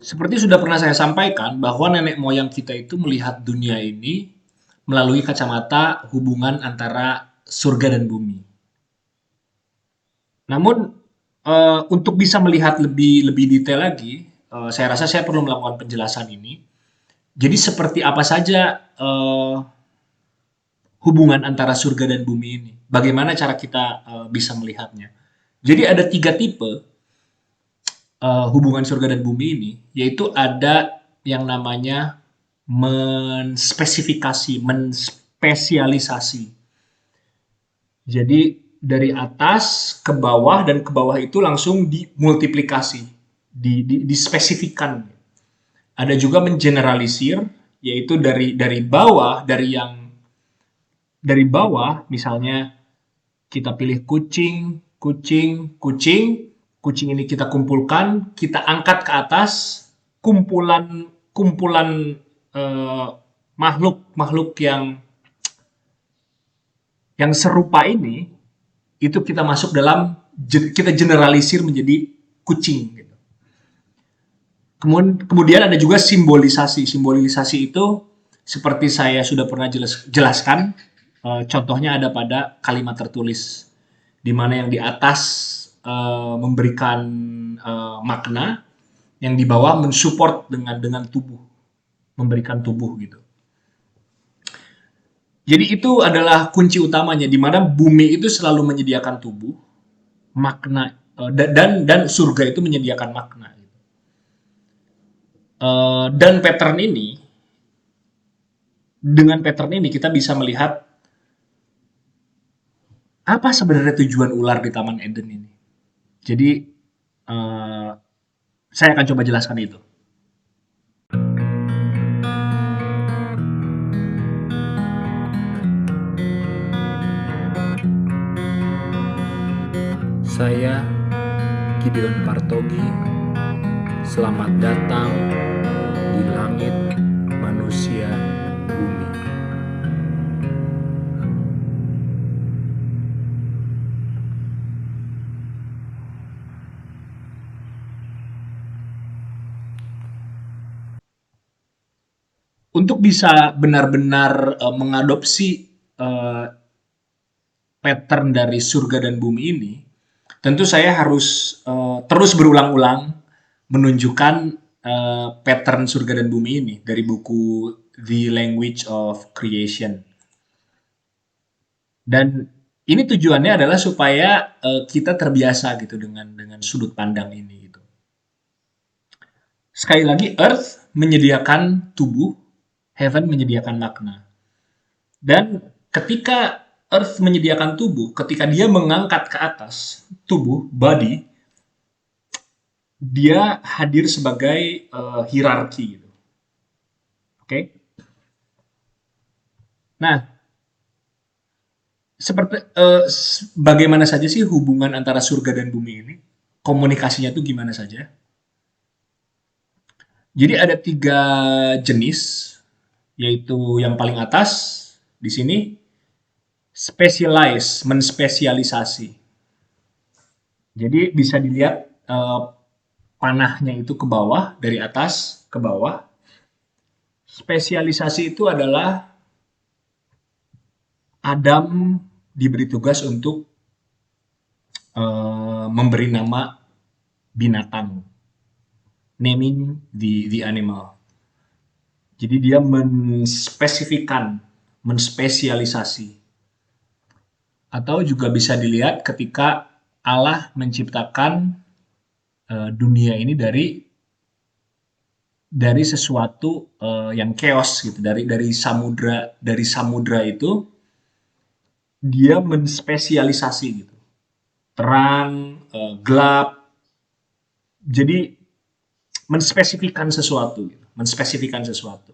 Seperti sudah pernah saya sampaikan bahwa nenek moyang kita itu melihat dunia ini melalui kacamata hubungan antara surga dan bumi. Namun, untuk bisa melihat lebih lebih detail lagi, saya rasa saya perlu melakukan penjelasan ini. Jadi seperti apa saja, hubungan antara surga dan bumi ini? Bagaimana cara kita, bisa melihatnya? Jadi ada 3 tipe, hubungan surga dan bumi ini, yaitu ada yang namanya menspesialisasi. Jadi dari atas ke bawah dan ke bawah itu langsung dimultiplikasi, dispesifikan. Ada juga mengeneralisir, yaitu dari bawah, dari bawah, misalnya kita pilih kucing, kucing, kucing, kucing ini kita kumpulkan, kita angkat ke atas, kumpulan kumpulan makhluk-makhluk yang serupa ini itu kita masuk dalam, kita generalisir menjadi kucing gitu. Kemudian ada juga simbolisasi. Simbolisasi itu seperti saya sudah pernah jelaskan, contohnya ada pada kalimat tertulis, di mana yang di atas memberikan makna, yang di bawah mensupport dengan tubuh, memberikan tubuh gitu. Jadi itu adalah kunci utamanya, di mana bumi itu selalu menyediakan tubuh, makna, dan surga itu menyediakan makna. Dan pattern ini, dengan pattern ini kita bisa melihat apa sebenarnya tujuan ular di Taman Eden ini. Jadi eh, saya akan coba jelaskan itu. Saya Gideon Partogi. Selamat datang di langit manusia bumi. Untuk bisa benar-benar mengadopsi uh, pattern dari surga dan bumi ini, tentu saya harus terus berulang-ulang menunjukkan pattern surga dan bumi ini dari buku The Language of Creation. Dan ini tujuannya adalah supaya kita terbiasa gitu dengan sudut pandang ini gitu. Sekali lagi, Earth menyediakan tubuh, Heaven menyediakan makna. Dan ketika Earth menyediakan tubuh, ketika dia mengangkat ke atas tubuh, body, dia hadir sebagai hierarki gitu. Oke. Okay? Nah, seperti bagaimana saja sih hubungan antara surga dan bumi ini? Komunikasinya tuh gimana saja? Jadi ada 3 jenis, yaitu yang paling atas di sini specialize, menspesialisasi. Jadi bisa dilihat panahnya itu ke bawah, dari atas ke bawah. Spesialisasi itu adalah Adam diberi tugas untuk memberi nama binatang, naming the animal. Jadi dia menspesifikkan, menspesialisasi. Atau juga bisa dilihat ketika Allah menciptakan dunia ini dari sesuatu yang chaos gitu, dari samudra itu dia menspesialisasi gitu, terang, gelap, jadi menspesifikkan sesuatu gitu, menspesifikkan sesuatu.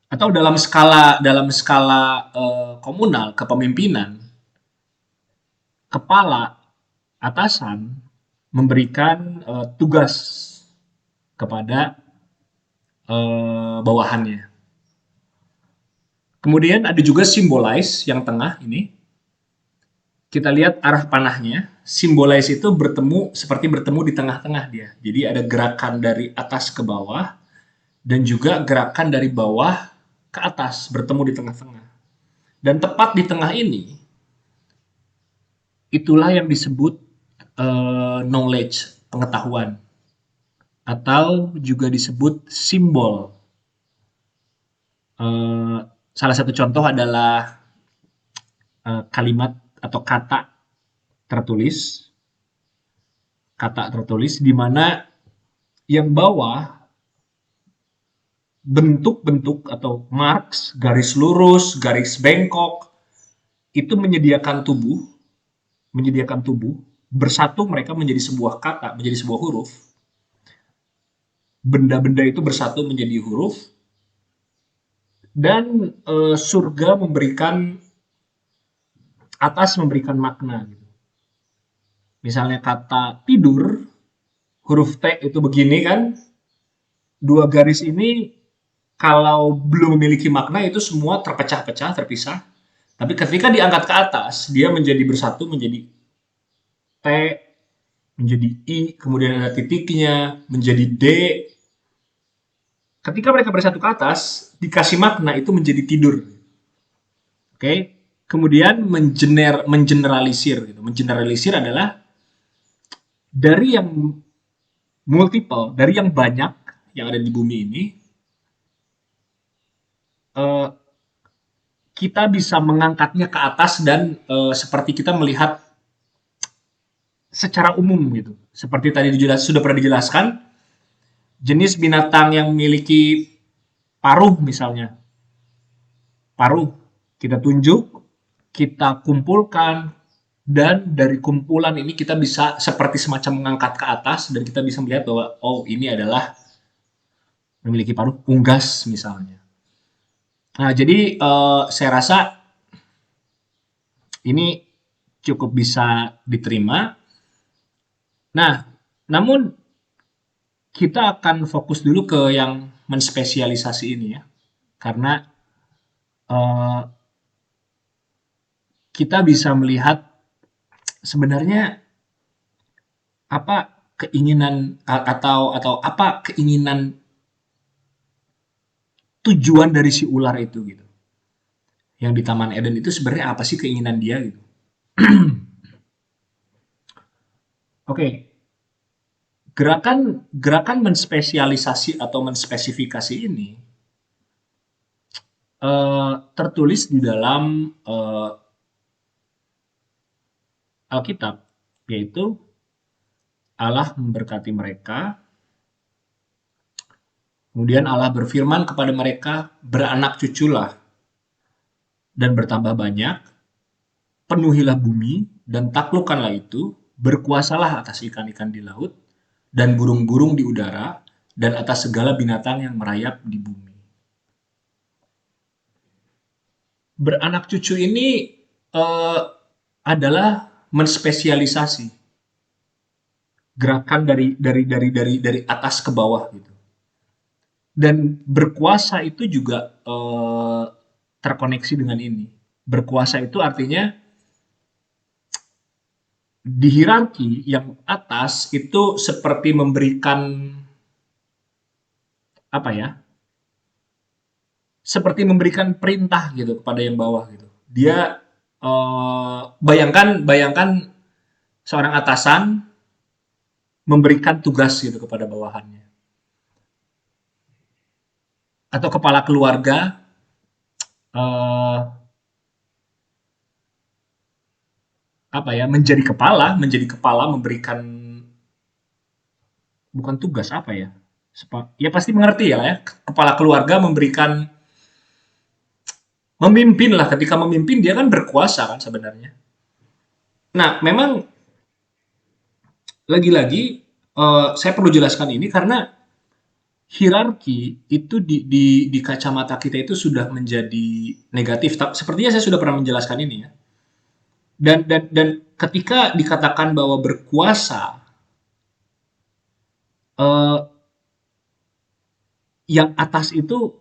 Atau dalam skala komunal kepemimpinan, kepala atasan memberikan tugas kepada bawahannya. Kemudian ada juga symbolize yang tengah ini. kita lihat arah panahnya, simbolis itu seperti bertemu di tengah-tengah dia. Jadi ada gerakan dari atas ke bawah dan juga gerakan dari bawah ke atas, bertemu di tengah-tengah. Dan tepat di tengah ini, itulah yang disebut knowledge, pengetahuan, atau juga disebut simbol. Salah satu contoh adalah kalimat atau tertulis, kata tertulis di mana yang bawah bentuk-bentuk atau marks, garis lurus, garis bengkok, itu menyediakan tubuh, bersatu mereka menjadi sebuah kata, menjadi sebuah huruf. Benda-benda itu bersatu menjadi huruf, dan surga memberikan makna. Gitu. Misalnya kata tidur, huruf T itu begini kan, dua garis ini kalau belum memiliki makna itu semua terpecah-pecah, terpisah. Tapi ketika diangkat ke atas, dia menjadi bersatu, menjadi T, menjadi I, kemudian ada titiknya, menjadi D. Ketika mereka bersatu ke atas, dikasih makna itu menjadi tidur. Oke, kemudian mengeneralisir. Gitu. Mengeneralisir adalah dari yang multiple, dari yang banyak yang ada di bumi ini, kita bisa mengangkatnya ke atas dan seperti kita melihat secara umum gitu. Seperti tadi sudah pernah dijelaskan, jenis binatang yang memiliki paruh misalnya. Paruh kita tunjuk, kita kumpulkan, dan dari kumpulan ini kita bisa seperti semacam mengangkat ke atas dan kita bisa melihat bahwa oh ini adalah memiliki paruh unggas misalnya. Nah, jadi saya rasa ini cukup bisa diterima. Nah, namun kita akan fokus dulu ke yang menspesialisasi ini ya. Karena kita bisa melihat sebenarnya apa keinginan atau apa keinginan tujuan dari si ular itu gitu. Yang di Taman Eden itu sebenarnya apa sih keinginan dia gitu. Oke. Gerakan menspesialisasi atau menspesifikasi ini tertulis di dalam Alkitab, yaitu Allah memberkati mereka, kemudian Allah berfirman kepada mereka, beranak cuculah dan bertambah banyak, penuhilah bumi dan taklukkanlah itu, berkuasalah atas ikan-ikan di laut dan burung-burung di udara dan atas segala binatang yang merayap di bumi. Beranak cucu ini adalah menspesialisasi gerakan dari atas ke bawah gitu. Dan berkuasa itu juga terkoneksi dengan ini. Berkuasa itu artinya di hierarki yang atas itu seperti memberikan apa ya? Seperti memberikan perintah gitu kepada yang bawah gitu. Dia bayangkan seorang atasan memberikan tugas gitu kepada bawahannya. Atau kepala keluarga menjadi kepala memberikan bukan tugas apa ya? Ya pasti mengerti ya, kepala keluarga memimpin lah, ketika memimpin dia kan berkuasa kan sebenarnya. Nah, memang lagi-lagi saya perlu jelaskan ini karena hierarki itu di kacamata kita itu sudah menjadi negatif. Sepertinya saya sudah pernah menjelaskan ini ya. Dan ketika dikatakan bahwa berkuasa, yang atas itu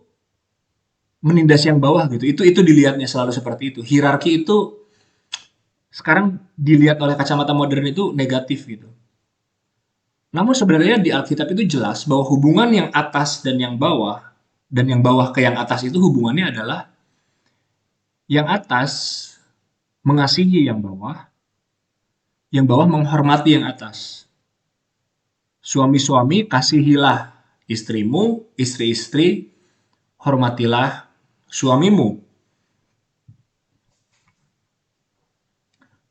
menindas yang bawah gitu. Itu dilihatnya selalu seperti itu. Hierarki itu sekarang dilihat oleh kacamata modern itu negatif gitu. Namun sebenarnya di Alkitab itu jelas bahwa hubungan yang atas dan yang bawah ke yang atas itu hubungannya adalah yang atas mengasihi yang bawah menghormati yang atas. Suami-suami kasihilah istrimu, istri-istri hormatilah suamimu.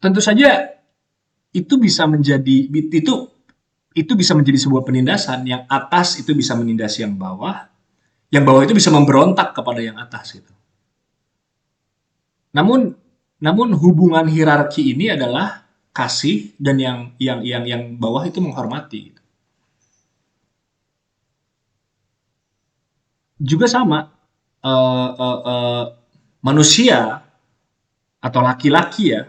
Tentu saja itu bisa menjadi itu bisa menjadi sebuah penindasan. Yang atas itu bisa menindas yang bawah itu bisa memberontak kepada yang atas gitu. Namun namun hubungan hierarki ini adalah kasih dan yang bawah itu menghormati gitu. Juga sama manusia atau laki-laki ya,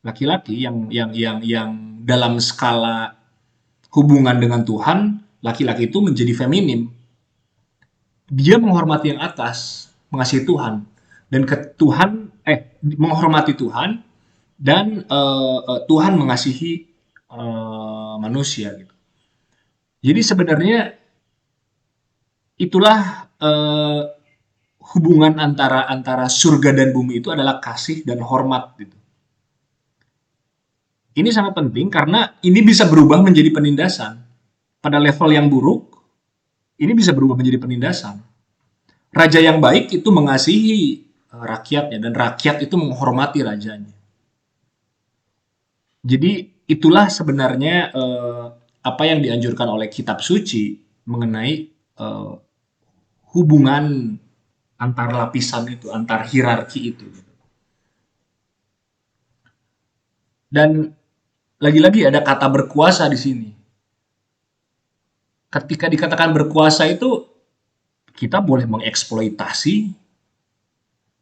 laki-laki yang dalam skala hubungan dengan Tuhan, laki-laki itu menjadi feminim. Dia menghormati yang atas, mengasihi Tuhan dan ke Tuhan menghormati Tuhan dan Tuhan mengasihi manusia gitu. Jadi sebenarnya itulah hubungan antara antara surga dan bumi itu adalah kasih dan hormat gitu. Ini sangat penting karena ini bisa berubah menjadi penindasan. Pada level yang buruk, ini bisa berubah menjadi penindasan. Raja yang baik itu mengasihi rakyatnya dan rakyat itu menghormati rajanya. Jadi itulah sebenarnya apa yang dianjurkan oleh kitab suci mengenai eh, hubungan antar lapisan itu, antar hierarki itu. Dan lagi-lagi ada kata berkuasa di sini. Ketika dikatakan berkuasa itu kita boleh mengeksploitasi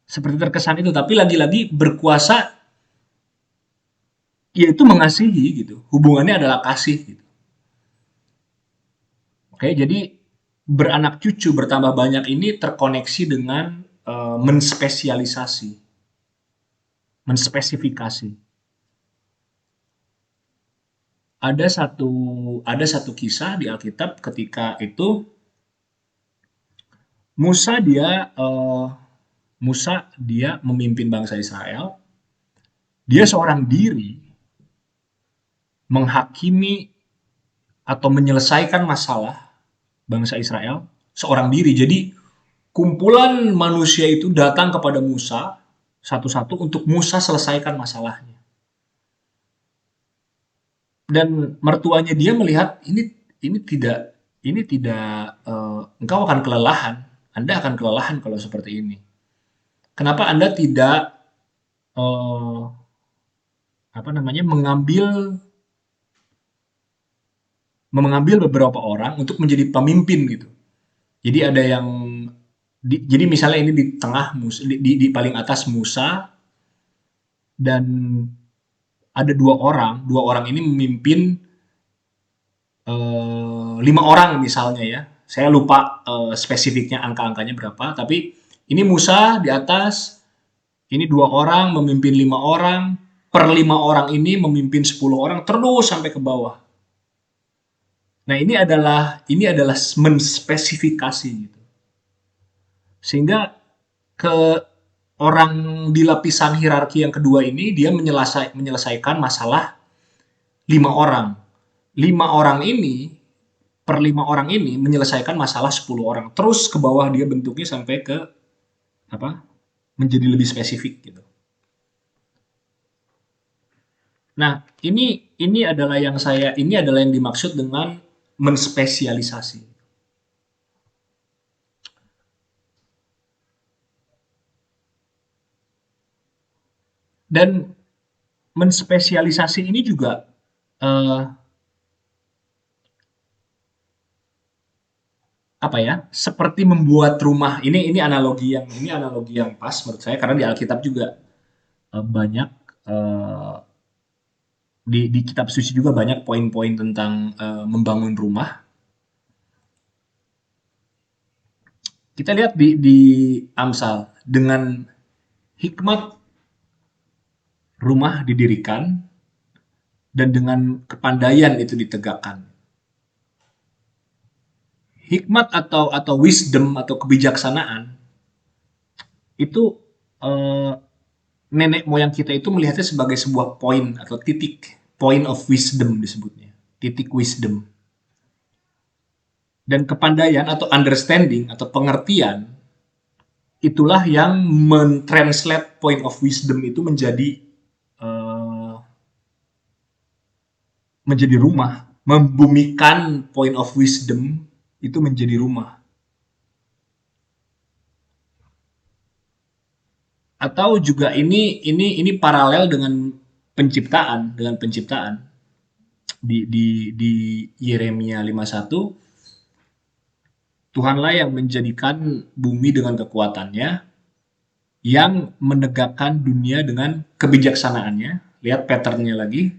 seperti terkesan itu, tapi lagi-lagi berkuasa yaitu mengasihi gitu. Hubungannya adalah kasih gitu. Oke, jadi beranak cucu bertambah banyak ini terkoneksi dengan menspesialisasi, menspesifikasi. Ada satu ada satu kisah di Alkitab ketika itu Musa dia Musa dia memimpin bangsa Israel. Dia seorang diri menghakimi atau menyelesaikan masalah bangsa Israel seorang diri. Jadi kumpulan manusia itu datang kepada Musa satu-satu untuk Musa selesaikan masalahnya. Dan mertuanya dia melihat ini tidak engkau akan kelelahan. Anda akan kelelahan kalau seperti ini. Kenapa Anda tidak eh, apa namanya mengambil beberapa orang untuk menjadi pemimpin gitu. Jadi ada yang jadi misalnya ini di tengah di paling atas Musa dan ada dua orang ini memimpin 5 orang misalnya ya. Saya lupa spesifiknya angka-angkanya berapa, tapi ini Musa di atas, ini 2 orang memimpin 5 orang, per 5 orang ini memimpin 10 orang terus sampai ke bawah. Nah ini adalah menspesifikasi gitu. Sehingga ke orang di lapisan hierarki yang kedua ini dia menyelesaikan masalah 5 orang. 5 orang ini per 5 orang ini menyelesaikan masalah 10 orang. Terus ke bawah dia bentuknya sampai ke apa? Menjadi lebih spesifik gitu. Nah, ini adalah yang dimaksud dengan menspesialisasi. Dan menspesialisasi ini juga eh, apa ya? Seperti membuat rumah. Ini analogi yang pas menurut saya karena di Alkitab juga banyak eh, di kitab suci juga banyak poin-poin tentang membangun rumah. Kita lihat di Amsal dengan hikmat rumah didirikan, dan dengan kepandaian itu ditegakkan. Hikmat atau wisdom atau kebijaksanaan itu eh, nenek moyang kita itu melihatnya sebagai sebuah poin atau titik, point of wisdom disebutnya, titik wisdom. Dan kepandaian atau understanding atau pengertian itulah yang mentranslate point of wisdom itu eh, menjadi rumah, membumikan point of wisdom itu menjadi rumah. Atau juga ini paralel dengan penciptaan di Yeremia 51, Tuhanlah yang menjadikan bumi dengan kekuatannya, yang menegakkan dunia dengan kebijaksanaannya. Lihat patternnya lagi,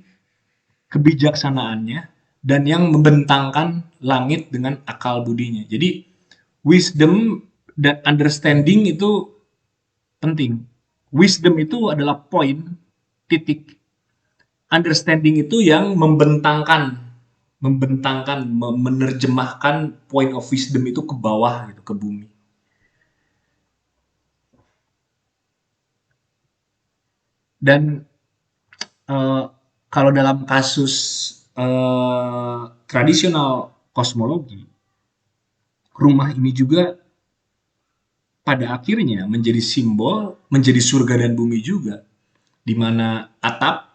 kebijaksanaannya, dan yang membentangkan langit dengan akal budinya. Jadi wisdom dan understanding itu penting. Wisdom itu adalah poin, titik. Understanding itu yang menerjemahkan point of wisdom itu ke bawah gitu, ke bumi. Dan eh, kalau dalam kasus tradisional kosmologi, rumah ini juga pada akhirnya menjadi simbol, menjadi surga dan bumi juga, di mana atap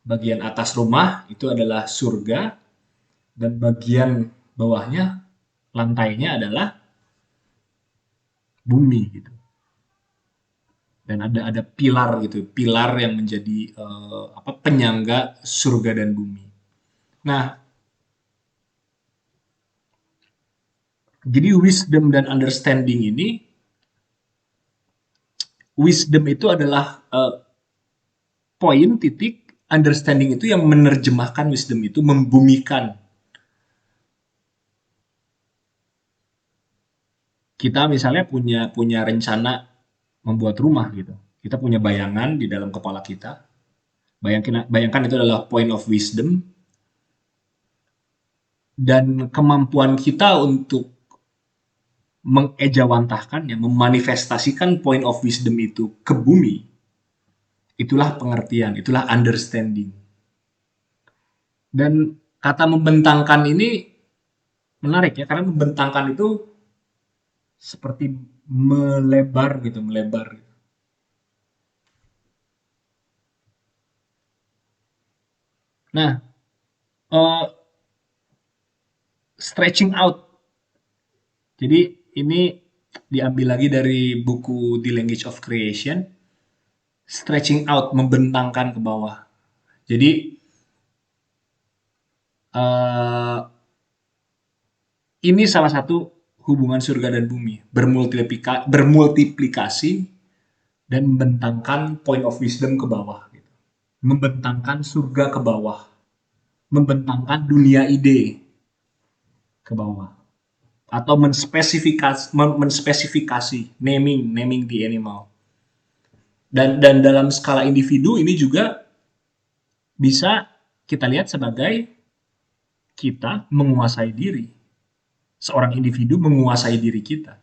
bagian atas rumah itu adalah surga, dan bagian bawahnya, lantainya adalah bumi gitu. Dan ada pilar gitu, pilar yang menjadi penyangga surga dan bumi. Nah, jadi wisdom dan understanding ini, wisdom itu adalah poin, titik, understanding itu yang menerjemahkan wisdom itu, membumikan. Kita misalnya punya punya rencana membuat rumah gitu. Kita punya bayangan di dalam kepala kita. Bayangkan itu adalah point of wisdom, dan kemampuan kita untuk mengejawantahkannya, memanifestasikan point of wisdom itu ke bumi, itulah pengertian, itulah understanding. Dan kata membentangkan ini menarik ya, karena membentangkan itu seperti melebar gitu, melebar. Nah, uh, stretching out. Jadi ini diambil lagi dari buku The Language of Creation. Stretching out, membentangkan ke bawah. Jadi uh, ini salah satu hubungan surga dan bumi, bermultiplikasi dan membentangkan point of wisdom ke bawah, gitu. Membentangkan surga ke bawah, membentangkan dunia ide ke bawah, atau menspesifikasi, naming the animal. Dan dalam skala individu ini juga bisa kita lihat sebagai kita menguasai diri. Seorang individu menguasai diri kita.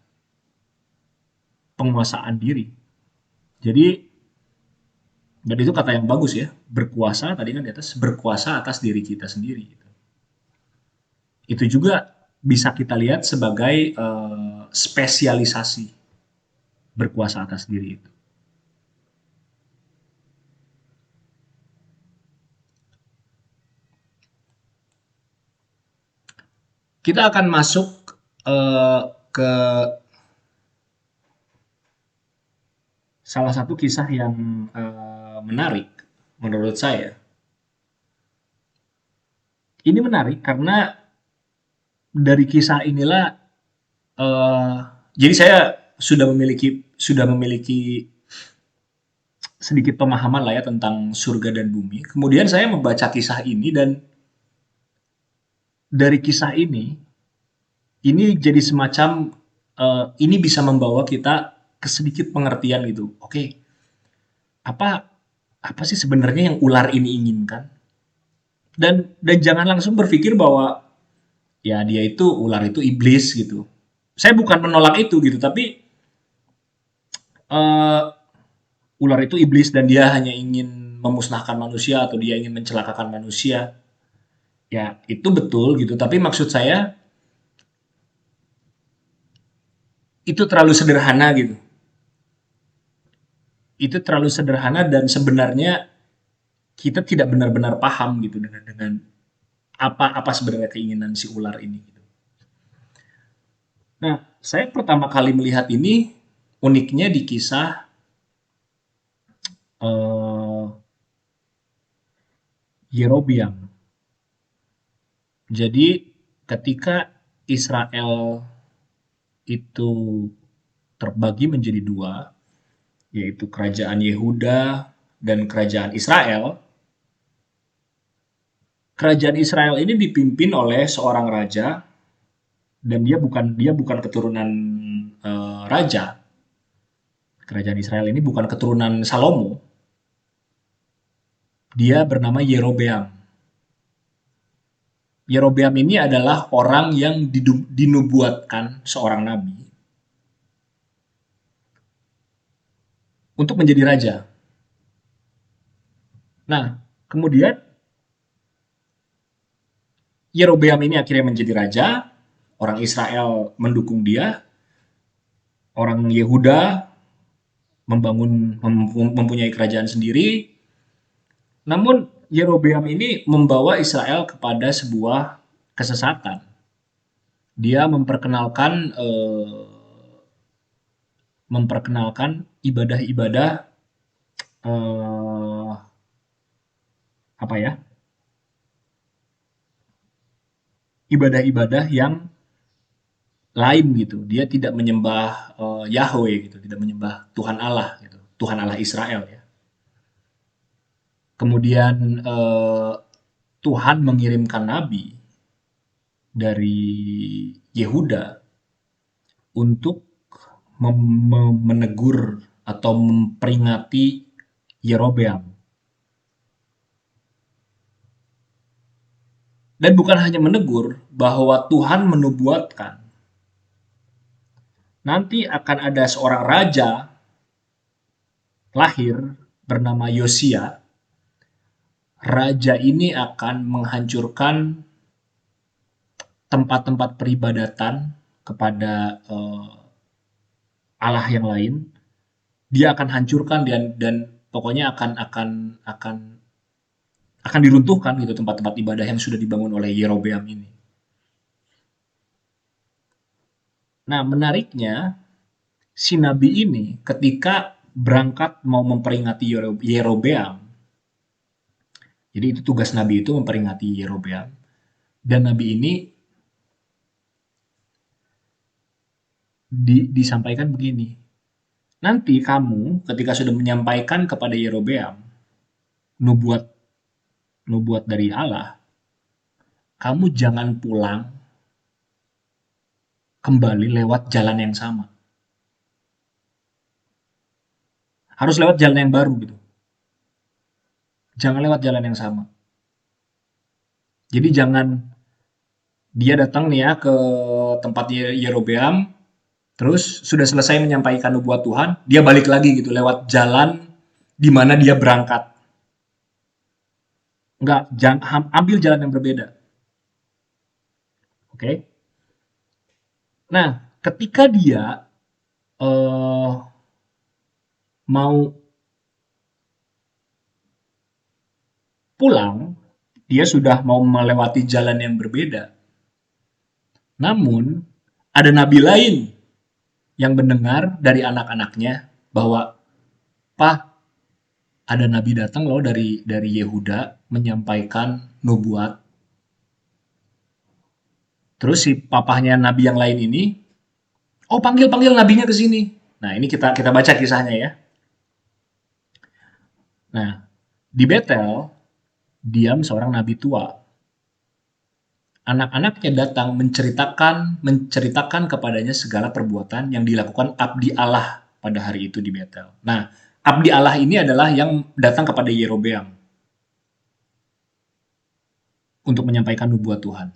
Penguasaan diri. Jadi, dan itu kata yang bagus ya, berkuasa tadi kan di atas, berkuasa atas diri kita sendiri. Gitu. Itu juga bisa kita lihat sebagai spesialisasi berkuasa atas diri itu. Kita akan masuk ke salah satu kisah yang menarik menurut saya. Ini menarik karena dari kisah inilah uh, jadi saya sudah memiliki sedikit pemahaman lah ya tentang surga dan bumi. Kemudian saya membaca kisah ini, dan dari kisah ini jadi semacam ini bisa membawa kita ke sedikit pengertian gitu. Oke, apa apa sih sebenarnya yang ular ini inginkan? Dan jangan langsung berpikir bahwa ya dia itu ular itu iblis gitu. Saya bukan menolak itu gitu, tapi eh, ular itu iblis dan dia hanya ingin memusnahkan manusia atau dia ingin mencelakakan manusia. Ya, itu betul gitu, tapi maksud saya itu terlalu sederhana gitu. Itu terlalu sederhana dan sebenarnya kita tidak benar-benar paham gitu dengan apa sebenarnya keinginan si ular ini gitu. Nah, saya pertama kali melihat ini uniknya di kisah eh, Yerobeam. Jadi ketika Israel itu terbagi menjadi dua, yaitu kerajaan Yehuda dan kerajaan Israel. Kerajaan Israel ini dipimpin oleh seorang raja dan dia bukan keturunan raja. Kerajaan Israel ini bukan keturunan Salomo. Dia bernama Yerobeam. Yerobeam ini adalah orang yang dinubuatkan seorang nabi untuk menjadi raja. Nah, kemudian Yerobeam ini akhirnya menjadi raja, orang Israel mendukung dia, orang Yehuda mempunyai kerajaan sendiri. Namun Yerobeam ini membawa Israel kepada sebuah kesesatan. Dia memperkenalkan ibadah-ibadah eh, apa ya? Ibadah-ibadah yang lain gitu. Dia tidak menyembah Yahweh gitu, tidak menyembah Tuhan Allah gitu. Tuhan Allah Israel ya. Kemudian Tuhan mengirimkan nabi dari Yehuda untuk menegur atau memperingati Yerobeam. Dan bukan hanya menegur, bahwa Tuhan menubuatkan nanti akan ada seorang raja lahir bernama Yosia. Raja ini akan menghancurkan tempat-tempat peribadatan kepada Allah yang lain. Dia akan hancurkan dan pokoknya akan diruntuhkan gitu tempat-tempat ibadah yang sudah dibangun oleh Yerobeam ini. Nah, menariknya si nabi ini ketika berangkat mau memperingati Yerobeam, jadi itu tugas nabi itu memperingati Yerobeam, dan nabi ini disampaikan begini, nanti kamu ketika sudah menyampaikan kepada Yerobeam nubuat nubuat dari Allah, kamu jangan pulang kembali lewat jalan yang sama. Harus lewat jalan yang baru gitu. Jangan lewat jalan yang sama. Jadi jangan dia datang nih ya ke tempat Yerobeam, terus sudah selesai menyampaikan nubuat Tuhan, dia balik lagi gitu lewat jalan di mana dia berangkat. Enggak, jangan ambil jalan yang berbeda. Oke. Okay? Nah, ketika dia uh, mau pulang, dia sudah mau melewati jalan yang berbeda. Namun, ada nabi lain yang mendengar dari anak-anaknya bahwa, "Pak, ada nabi datang loh dari Yehuda menyampaikan nubuat." Terus si papahnya nabi yang lain ini, "Oh, panggil nabinya ke sini." Nah, ini kita baca kisahnya ya. Nah, di Betel diam seorang nabi tua. Anak-anaknya datang menceritakan kepadanya segala perbuatan yang dilakukan abdi Allah pada hari itu di Betel. Nah, abdi Allah ini adalah yang datang kepada Yerobeam untuk menyampaikan nubuat Tuhan.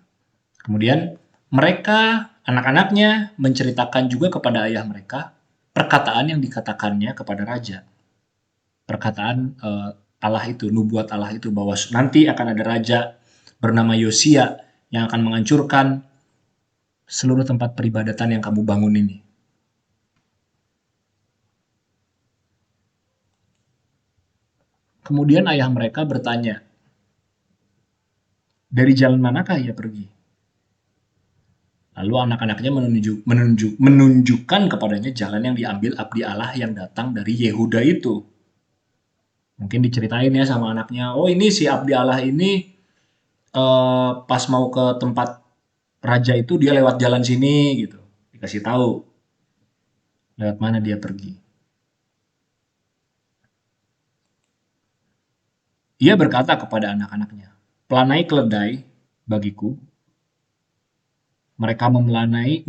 Kemudian mereka, anak-anaknya, menceritakan juga kepada ayah mereka perkataan yang dikatakannya kepada raja. Perkataan Allah itu, nubuat Allah itu, bahwa nanti akan ada raja bernama Yosia yang akan menghancurkan seluruh tempat peribadatan yang kamu bangun ini. Kemudian ayah mereka bertanya, dari jalan manakah ia pergi? Lalu anak-anaknya menunjukkan kepadanya jalan yang diambil abdi Allah yang datang dari Yehuda itu. Mungkin diceritain ya sama anaknya, oh ini si abdi Allah ini pas mau ke tempat raja itu dia lewat jalan sini gitu. Dikasih tahu lewat mana dia pergi. Ia berkata kepada anak-anaknya, pelanai keledai bagiku. Mereka memelanai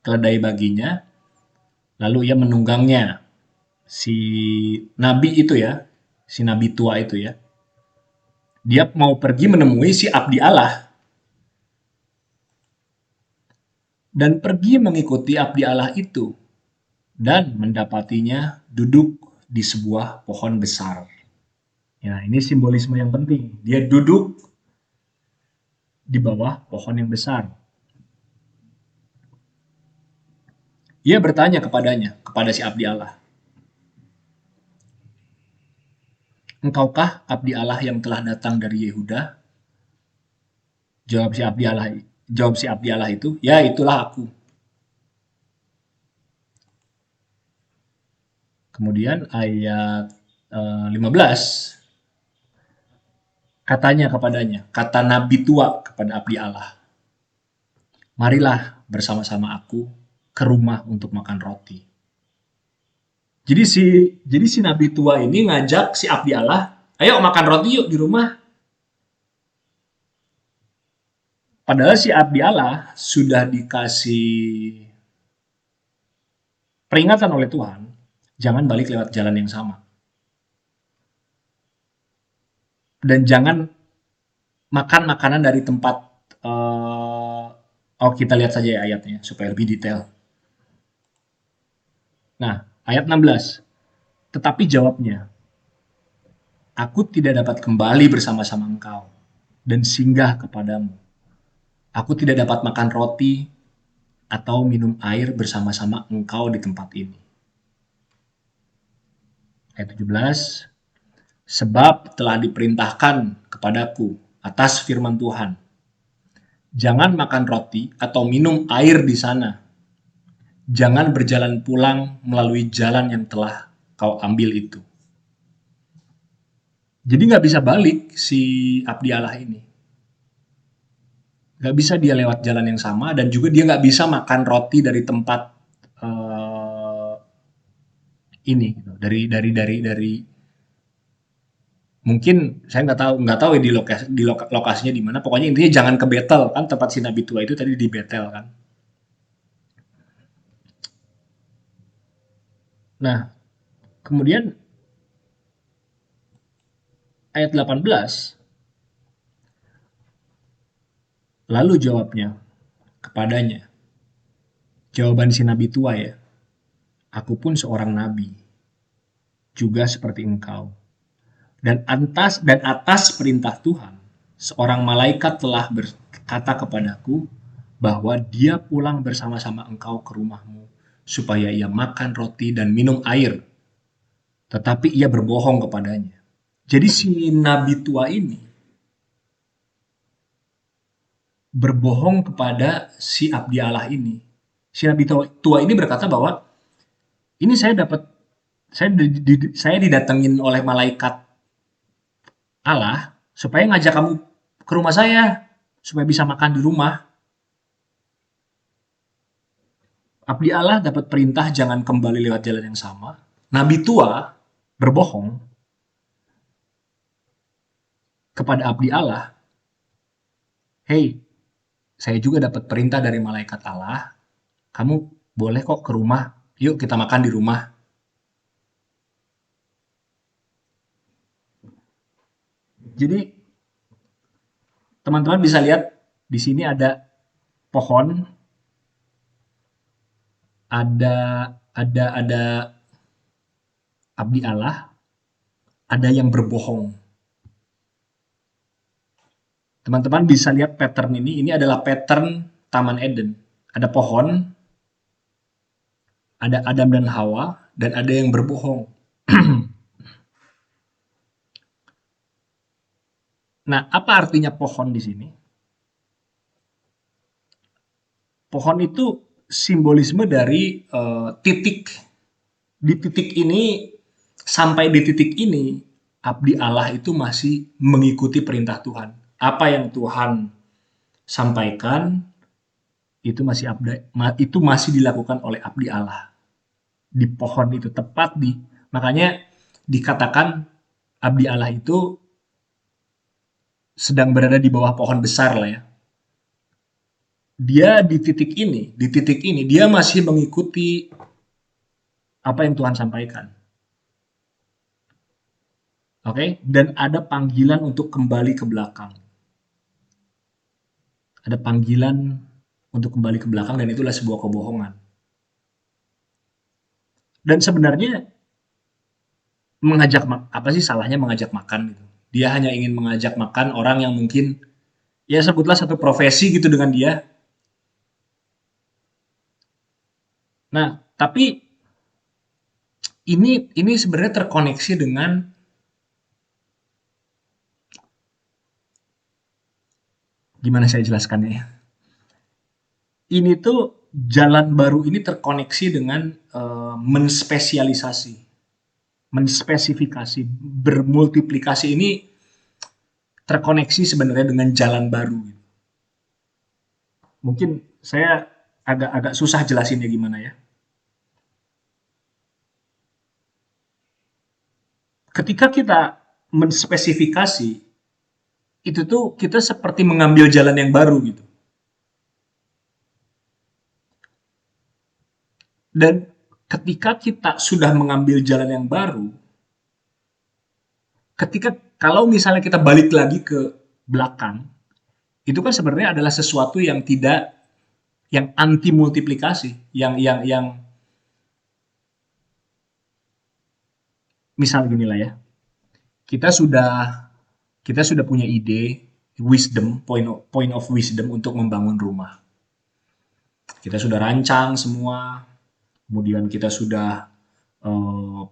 keledai baginya, lalu ia menunggangnya. Si nabi itu ya, si nabi tua itu ya, dia mau pergi menemui si abdi Allah dan pergi mengikuti abdi Allah itu dan mendapatinya duduk di sebuah pohon besar. Ya, ini simbolisme yang penting. Dia duduk di bawah pohon yang besar. Ia bertanya kepadanya, kepada si abdi Allah, engkaukah abdi Allah yang telah datang dari Yehuda? Jawab si abdi Allah itu, ya itulah aku. Kemudian ayat 15, katanya kepadanya, kata nabi tua kepada abdi Allah, marilah bersama-sama aku ke rumah untuk makan roti. Jadi si nabi tua ini ngajak si abdi Allah, ayo makan roti yuk di rumah. Padahal si abdi Allah sudah dikasih peringatan oleh Tuhan, jangan balik lewat jalan yang sama. Dan jangan makan makanan dari tempat kita lihat saja ya ayatnya supaya lebih detail. Nah, ayat 16. Tetapi jawabnya, aku tidak dapat kembali bersama-sama engkau dan singgah kepadamu. Aku tidak dapat makan roti atau minum air bersama-sama engkau di tempat ini. Ayat 17. Sebab telah diperintahkan kepadaku atas firman Tuhan, jangan makan roti atau minum air di sana. Jangan berjalan pulang melalui jalan yang telah kau ambil itu. Jadi nggak bisa balik si abdi Allah ini. Nggak bisa dia lewat jalan yang sama dan juga dia nggak bisa makan roti dari tempat ini. Gitu. Dari mungkin saya nggak tahu ya lokasinya di mana. Pokoknya intinya jangan ke Betel kan, tempat si Nabi tua itu tadi di Betel kan. Nah, kemudian ayat 18, lalu jawabnya kepadanya, jawaban si Nabi tua ya, aku pun seorang nabi, juga seperti engkau. Dan atas perintah Tuhan, seorang malaikat telah berkata kepadaku bahwa dia pulang bersama-sama engkau ke rumahmu, supaya ia makan roti dan minum air. Tetapi ia berbohong kepadanya. Jadi si nabi tua ini berbohong kepada si abdi Allah ini. Si nabi tua ini berkata bahwa ini saya didatengin oleh malaikat Allah supaya ngajak kamu ke rumah saya supaya bisa makan di rumah. Abdi Allah dapat perintah jangan kembali lewat jalan yang sama. Nabi tua berbohong kepada abdi Allah. Hey, saya juga dapat perintah dari malaikat Allah. Kamu boleh kok ke rumah Yuk kita makan di rumah. Jadi teman-teman bisa lihat di sini ada pohon, ada ada abdi Allah, ada yang berbohong. Teman-teman bisa lihat pattern ini adalah pattern Taman Eden. Ada pohon, ada Adam dan Hawa, dan ada yang berbohong. Nah, apa artinya pohon di sini? Pohon itu simbolisme dari titik. Di titik ini, sampai di titik ini, abdi Allah itu masih mengikuti perintah Tuhan. Apa yang Tuhan sampaikan itu masih dilakukan oleh abdi Allah. Di pohon itu tepat makanya dikatakan abdi Allah itu sedang berada di bawah pohon besar lah ya. Dia di titik ini dia masih mengikuti apa yang Tuhan sampaikan. Oke, dan ada panggilan untuk kembali ke belakang. Ada panggilan untuk kembali ke belakang dan itulah sebuah kebohongan. Dan sebenarnya apa sih salahnya mengajak makan gitu? Dia hanya ingin mengajak makan orang yang mungkin ya sebutlah satu profesi gitu dengan dia. Nah, tapi ini sebenarnya terkoneksi dengan gimana saya jelaskannya ya. Ini tuh jalan baru ini terkoneksi dengan menspesialisasi, menspesifikasi, bermultiplikasi ini terkoneksi sebenarnya dengan jalan baru. Mungkin saya agak susah jelasinnya gimana ya. Ketika kita menspesifikasi, itu tuh kita seperti mengambil jalan yang baru gitu. Dan ketika kita sudah mengambil jalan yang baru, kalau misalnya kita balik lagi ke belakang, itu kan sebenarnya adalah sesuatu yang tidak yang anti multiplikasi, yang misal gini lah ya. Kita sudah kita sudah punya ide, point of wisdom untuk membangun rumah. Kita sudah rancang semua, kemudian kita sudah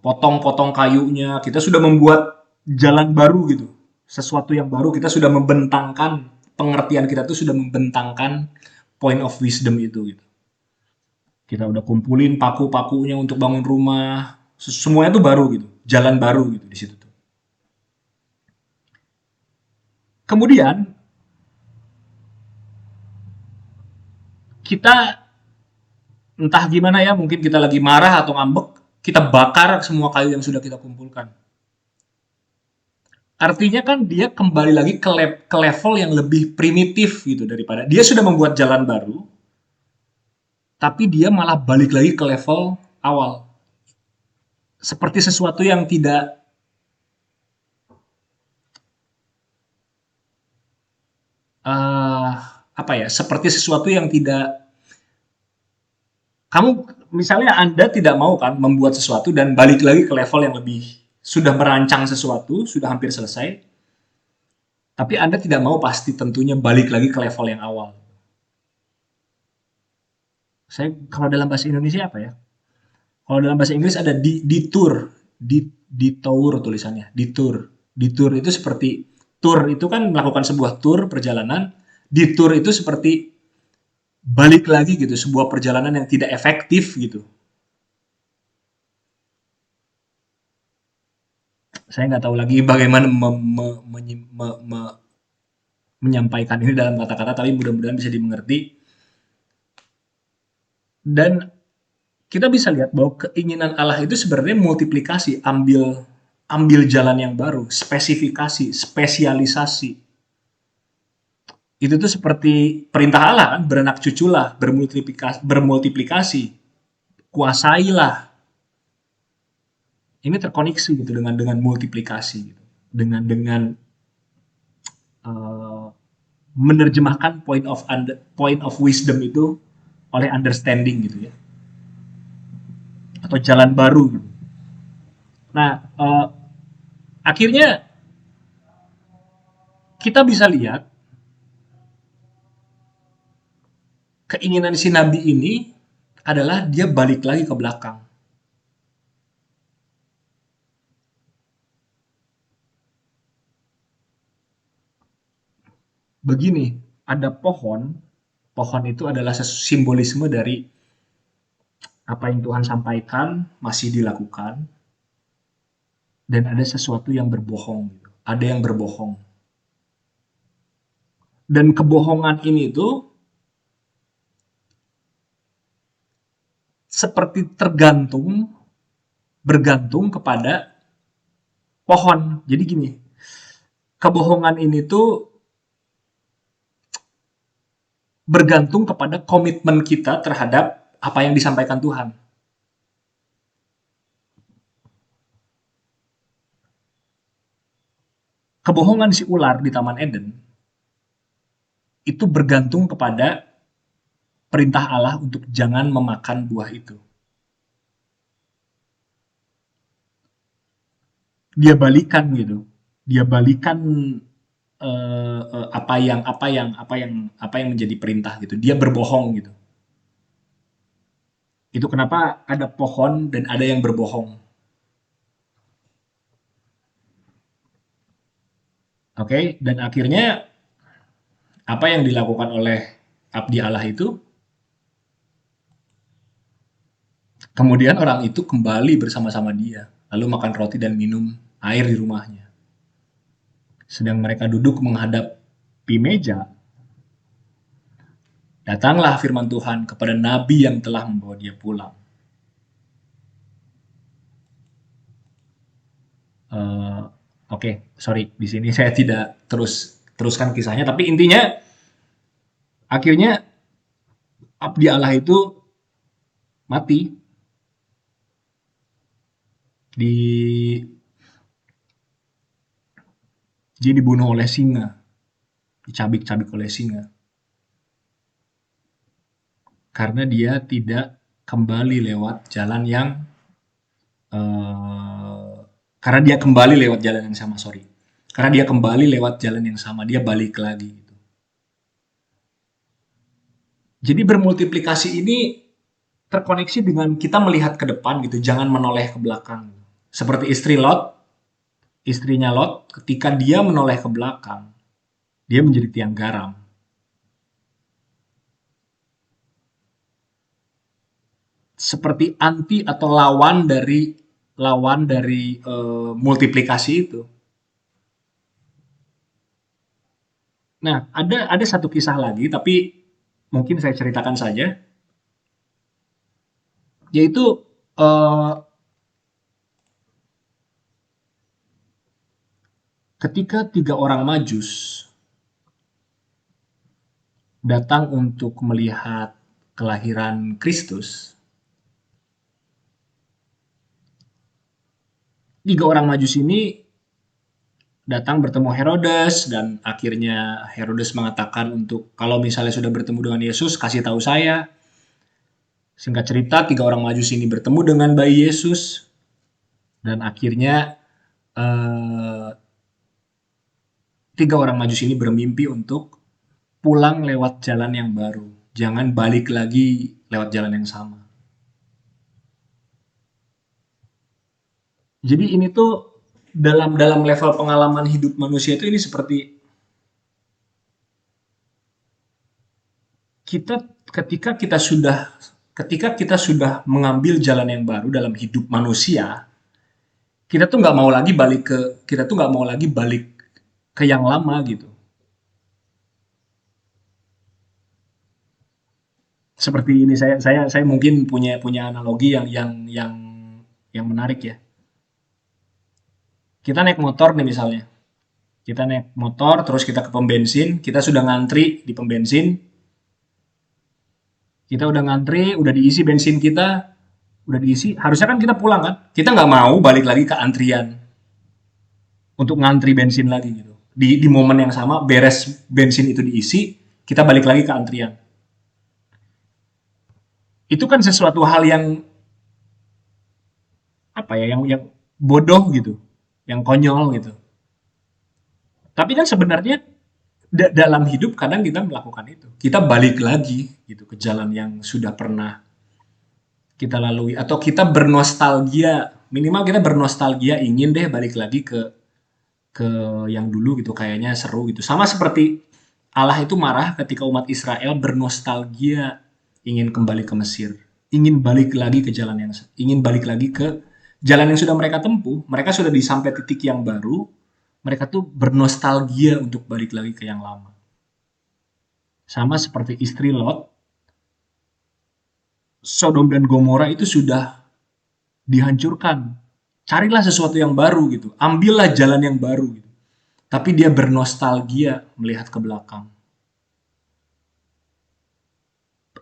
potong-potong kayunya, kita sudah membuat jalan baru gitu, sesuatu yang baru, kita sudah membentangkan pengertian kita tuh sudah membentangkan point of wisdom itu gitu. Kita udah kumpulin paku-pakunya untuk bangun rumah, semuanya tuh baru gitu, jalan baru gitu di situ tuh. Kemudian kita entah gimana ya, mungkin kita lagi marah atau ngambek, kita bakar semua kayu yang sudah kita kumpulkan. Artinya kan dia kembali lagi ke level yang lebih primitif gitu daripada dia sudah membuat jalan baru, tapi dia malah balik lagi ke level awal. Seperti sesuatu yang tidak uh, apa ya? Seperti sesuatu yang tidak kamu misalnya Anda tidak mau kan membuat sesuatu dan balik lagi ke level yang lebih sudah merancang sesuatu, sudah hampir selesai, tapi Anda tidak mau pasti tentunya balik lagi ke level yang awal. Saya kalau dalam bahasa Indonesia apa ya? Kalau dalam bahasa Inggris ada tour, di tour tulisannya, di tour. Di tour itu seperti tour itu kan melakukan sebuah tour perjalanan. Di tour itu seperti balik lagi gitu, sebuah perjalanan yang tidak efektif gitu. Saya nggak tahu lagi bagaimana menyampaikan ini dalam kata-kata, tapi mudah-mudahan bisa dimengerti. Dan kita bisa lihat bahwa keinginan Allah itu sebenarnya multiplikasi, ambil jalan yang baru, spesifikasi, spesialisasi. Itu tuh seperti perintah Allah kan, beranak cuculah, bermultiplikasi. kuasailah. Ini terkoneksi gitu dengan multiplikasi gitu. Dengan uh, menerjemahkan point of wisdom itu oleh understanding gitu ya, atau jalan baru gitu. Nah, akhirnya kita bisa lihat keinginan si nabi ini adalah dia balik lagi ke belakang. Begini, ada pohon, pohon itu adalah simbolisme dari apa yang Tuhan sampaikan masih dilakukan, dan ada sesuatu yang berbohong gitu. Ada yang berbohong. Dan kebohongan ini tuh seperti bergantung kepada pohon. Jadi gini, kebohongan ini tuh bergantung kepada komitmen kita terhadap apa yang disampaikan Tuhan. Kebohongan si ular di Taman Eden itu bergantung kepada perintah Allah untuk jangan memakan buah itu. Dia balikan gitu. Dia balikan apa yang menjadi perintah gitu. Dia berbohong gitu. Itu kenapa ada pohon dan ada yang berbohong. Oke, dan akhirnya apa yang dilakukan oleh abdi Allah itu, kemudian orang itu kembali bersama-sama dia, lalu makan roti dan minum air di rumahnya. Sedang mereka duduk menghadapi meja, datanglah firman Tuhan kepada nabi yang telah membawa dia pulang. Oke, sorry, di sini saya tidak teruskan kisahnya, tapi intinya akhirnya abdi Allah itu mati di dia dibunuh oleh singa, dicabik-cabik oleh singa, karena dia tidak kembali lewat jalan yang karena dia kembali lewat jalan yang sama, sorry. Karena dia kembali lewat jalan yang sama, dia balik lagi gitu. Jadi bermultiplikasi ini terkoneksi dengan kita melihat ke depan gitu, jangan menoleh ke belakang. Seperti istrinya Lot, ketika dia menoleh ke belakang, dia menjadi tiang garam. Seperti anti atau lawan dari multiplikasi itu. Nah, ada satu kisah lagi, tapi mungkin saya ceritakan saja, yaitu ketika 3 orang Majus datang untuk melihat kelahiran Kristus, 3 orang Majus ini datang bertemu Herodes, dan akhirnya Herodes mengatakan untuk kalau misalnya sudah bertemu dengan Yesus, kasih tahu saya. Singkat cerita, 3 orang Majus ini bertemu dengan bayi Yesus, dan akhirnya 3 orang Majus ini bermimpi untuk pulang lewat jalan yang baru. Jangan balik lagi lewat jalan yang sama. Jadi ini tuh dalam dalam level pengalaman hidup manusia itu ini seperti kita ketika kita sudah mengambil jalan yang baru dalam hidup manusia, kita tuh nggak mau lagi balik ke yang lama gitu. Seperti ini, saya mungkin punya punya analogi yang menarik ya. Kita naik motor nih misalnya. Kita naik motor terus kita ke pom bensin, kita sudah ngantri di pom bensin, kita udah ngantri, udah diisi bensin kita, Udah diisi, harusnya kan kita pulang kan. Kita nggak mau balik lagi ke antrian untuk ngantri bensin lagi gitu. Di momen yang sama, beres bensin itu diisi, kita balik lagi ke antrian. Itu kan sesuatu hal yang apa ya, yang bodoh gitu, yang konyol gitu. Tapi kan sebenarnya dalam hidup kadang kita melakukan itu. Kita balik lagi gitu ke jalan yang sudah pernah kita lalui atau kita bernostalgia, minimal kita bernostalgia ingin deh balik lagi ke yang dulu gitu, kayaknya seru gitu. Sama seperti Allah itu marah ketika umat Israel bernostalgia ingin kembali ke Mesir, ingin balik lagi ke jalan yang ingin balik lagi ke jalan yang sudah mereka tempuh. Mereka sudah di sampai titik yang baru, mereka tuh bernostalgia untuk balik lagi ke yang lama. Sama seperti istri Lot, Sodom dan Gomora itu sudah dihancurkan. Carilah sesuatu yang baru gitu. Ambillah jalan yang baru gitu. Tapi dia bernostalgia melihat ke belakang.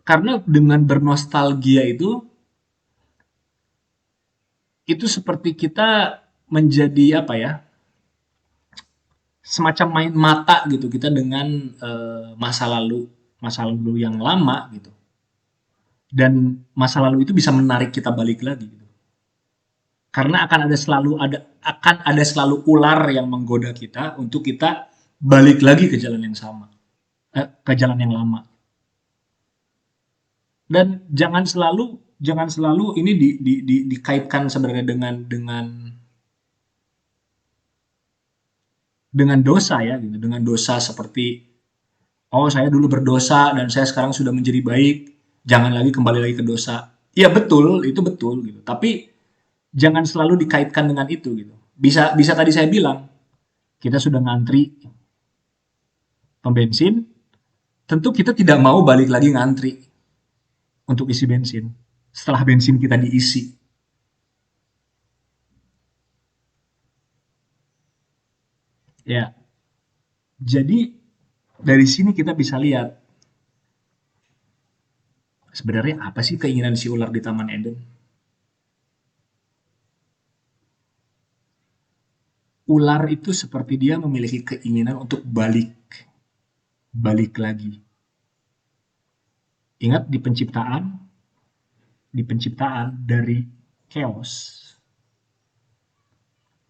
Karena dengan bernostalgia itu seperti kita menjadi apa ya? Semacam main mata gitu kita dengan masa lalu yang lama gitu. Dan masa lalu itu bisa menarik kita balik lagi gitu. Karena akan ada selalu ular yang menggoda kita untuk kita balik lagi ke jalan yang sama, ke jalan yang lama. Dan jangan selalu ini dikaitkan sebenarnya dengan dosa ya gitu, dengan dosa seperti oh saya dulu berdosa dan saya sekarang sudah menjadi baik, jangan lagi kembali lagi ke dosa. Iya betul, itu betul gitu. Tapi jangan selalu dikaitkan dengan itu gitu. Bisa bisa tadi saya bilang, kita sudah ngantri pom bensin, tentu kita tidak mau balik lagi ngantri untuk isi bensin. Setelah bensin kita diisi. Ya, jadi dari sini kita bisa lihat sebenarnya apa sih keinginan si ular di Taman Eden. Ular itu seperti dia memiliki keinginan untuk balik lagi. Ingat di penciptaan dari chaos,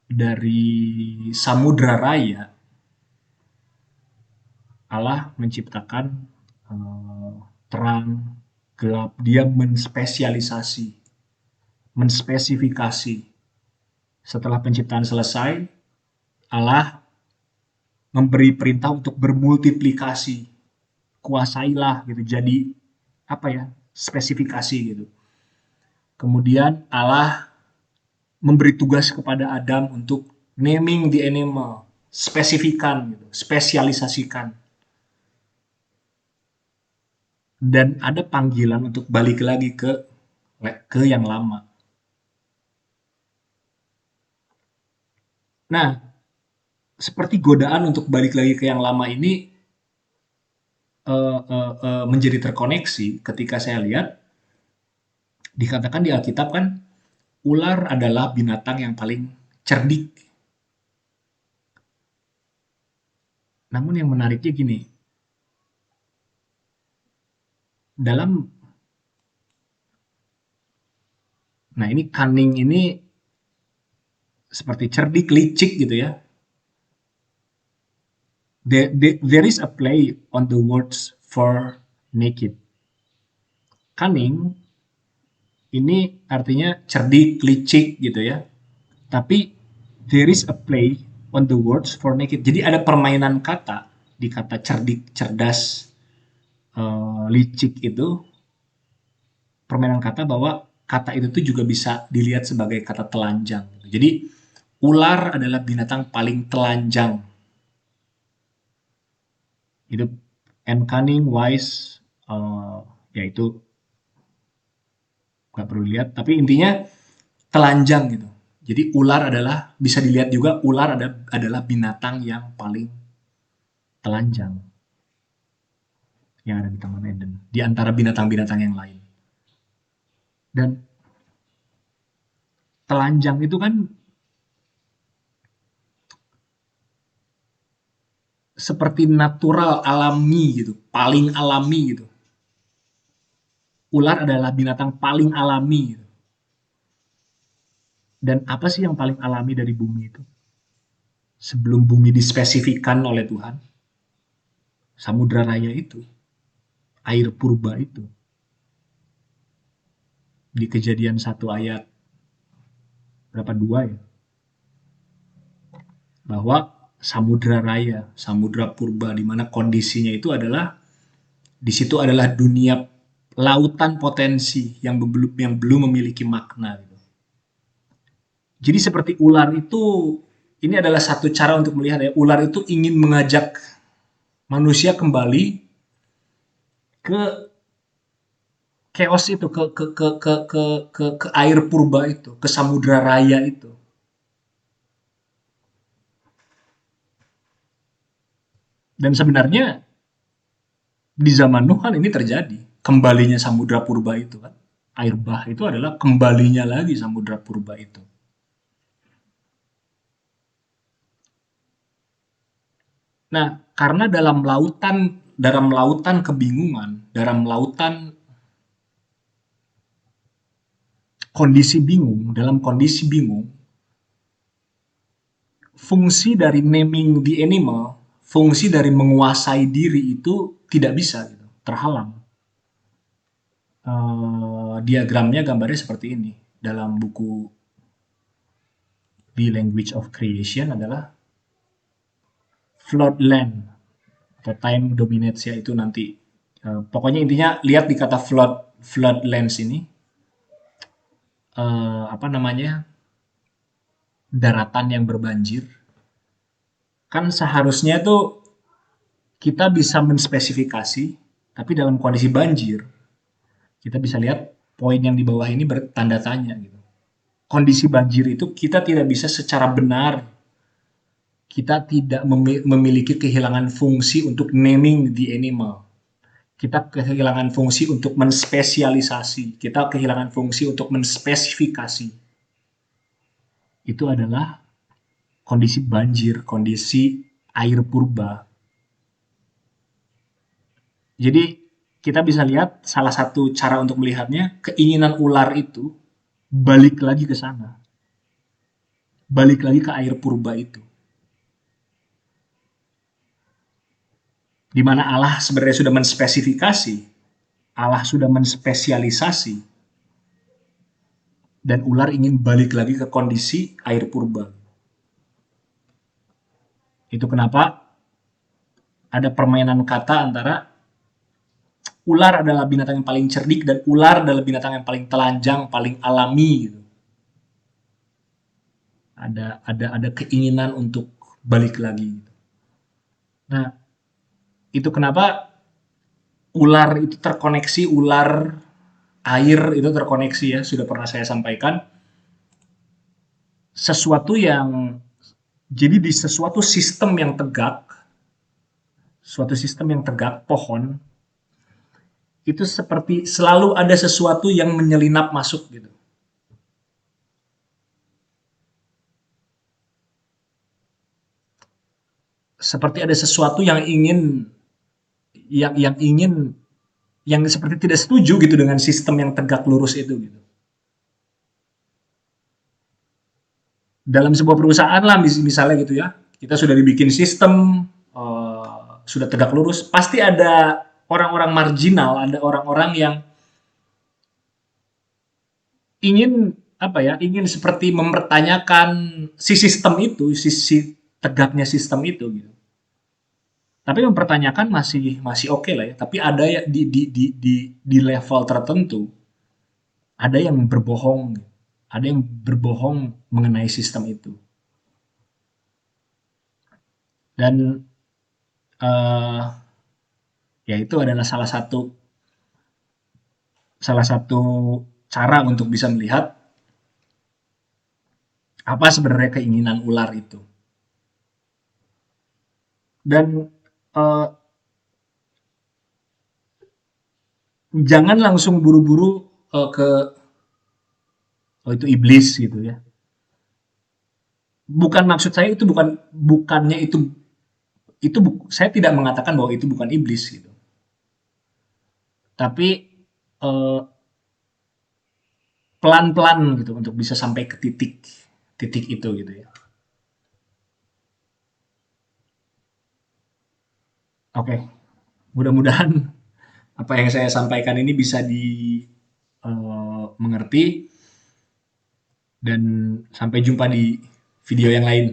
dari samudra raya, Allah menciptakan eh, terang, gelap. Dia menspesifikasi. Setelah penciptaan selesai, Allah memberi perintah untuk bermultiplikasi. Kuasailah gitu. Jadi apa ya? Spesifikasi gitu. Kemudian Allah memberi tugas kepada Adam untuk naming the animal, spesifikan gitu, spesialisasikan. Dan ada panggilan untuk balik lagi ke yang lama. Nah, seperti godaan untuk balik lagi ke yang lama ini menjadi terkoneksi ketika saya lihat dikatakan di Alkitab kan ular adalah binatang yang paling cerdik. Namun yang menariknya gini, dalam nah ini cunning ini seperti cerdik, licik gitu ya. There is a play on the words for naked. Cunning ini artinya cerdik, licik gitu ya. Tapi there is a play on the words for naked. Jadi ada permainan kata di kata cerdik, cerdas, licik itu permainan kata bahwa kata itu tuh juga bisa dilihat sebagai kata telanjang. Jadi ular adalah binatang paling telanjang. Itu and cunning, wise, yaitu nggak perlu lihat. Tapi intinya telanjang gitu. Jadi ular adalah bisa dilihat juga adalah binatang yang paling telanjang yang ada di Taman Eden di antara binatang-binatang yang lain. Dan telanjang itu kan seperti natural, alami gitu, paling alami gitu. Ular adalah binatang paling alami gitu. Dan apa sih yang paling alami dari bumi itu? Sebelum bumi dispesifikkan oleh Tuhan, samudra raya itu, air purba itu, di Kejadian 1 ayat berapa, 2 ya, bahwa samudra raya, samudra purba, di mana kondisinya itu adalah, di situ adalah dunia lautan potensi yang belum memiliki makna gitu. Jadi seperti ular itu, ini adalah satu cara untuk melihat ya, ular itu ingin mengajak manusia kembali ke chaos itu, ke air purba itu, ke samudra raya itu. Dan sebenarnya di zaman Nuh kan ini terjadi, kembalinya samudra purba itu kan. Air bah itu adalah kembalinya lagi samudra purba itu. Nah, karena dalam lautan kebingungan, dalam lautan dalam kondisi bingung, fungsi dari naming the animal, fungsi dari menguasai diri itu tidak bisa gitu, terhalang. Diagramnya, gambarnya seperti ini dalam buku The Language of Creation adalah floodland atau time dominates ya, itu nanti pokoknya intinya lihat di kata floodlands ini, apa namanya, daratan yang berbanjir. Kan seharusnya tuh kita bisa menspesifikasi, tapi dalam kondisi banjir kita bisa lihat poin yang di bawah ini bertanda tanya gitu. Kondisi banjir itu kita tidak bisa secara benar, kita tidak memiliki kehilangan fungsi untuk naming the animal. Kita kehilangan fungsi untuk menspesialisasi, kita kehilangan fungsi untuk menspesifikasi. Itu adalah kondisi banjir, kondisi air purba. Jadi kita bisa lihat salah satu cara untuk melihatnya, keinginan ular itu balik lagi ke sana, balik lagi ke air purba itu. Di mana Allah sebenarnya sudah menspesifikasi, Allah sudah menspesialisasi, dan ular ingin balik lagi ke kondisi air purba. Itu kenapa ada permainan kata antara ular adalah binatang yang paling cerdik dan ular adalah binatang yang paling telanjang, paling alami gitu. Ada keinginan untuk balik lagi. Nah, itu kenapa ular itu terkoneksi, ular air itu terkoneksi ya, sudah pernah saya sampaikan. Sesuatu yang, jadi di sesuatu sistem yang tegak, suatu sistem yang tegak, pohon, itu seperti selalu ada sesuatu yang menyelinap masuk gitu. Seperti ada sesuatu yang ingin yang seperti tidak setuju gitu dengan sistem yang tegak lurus itu gitu. Dalam sebuah perusahaan lah misalnya gitu ya, kita sudah dibikin sistem, sudah tegak lurus, pasti ada orang-orang marginal, ada orang-orang yang ingin apa ya, ingin seperti mempertanyakan si sistem itu, sisi tegaknya sistem itu gitu. Tapi mempertanyakan masih masih oke lah ya. Tapi ada ya di level tertentu ada yang berbohong, ada yang berbohong mengenai sistem itu. Dan eh, ya itu adalah salah satu cara untuk bisa melihat apa sebenarnya keinginan ular itu. Dan eh, jangan langsung buru-buru ke oh itu iblis gitu ya. Bukan maksud saya itu bukannya saya tidak mengatakan bahwa itu bukan iblis gitu. Tapi eh, pelan-pelan gitu untuk bisa sampai ke titik titik itu gitu ya. Oke, mudah-mudahan apa yang saya sampaikan ini bisa mengerti dan sampai jumpa di video yang lain.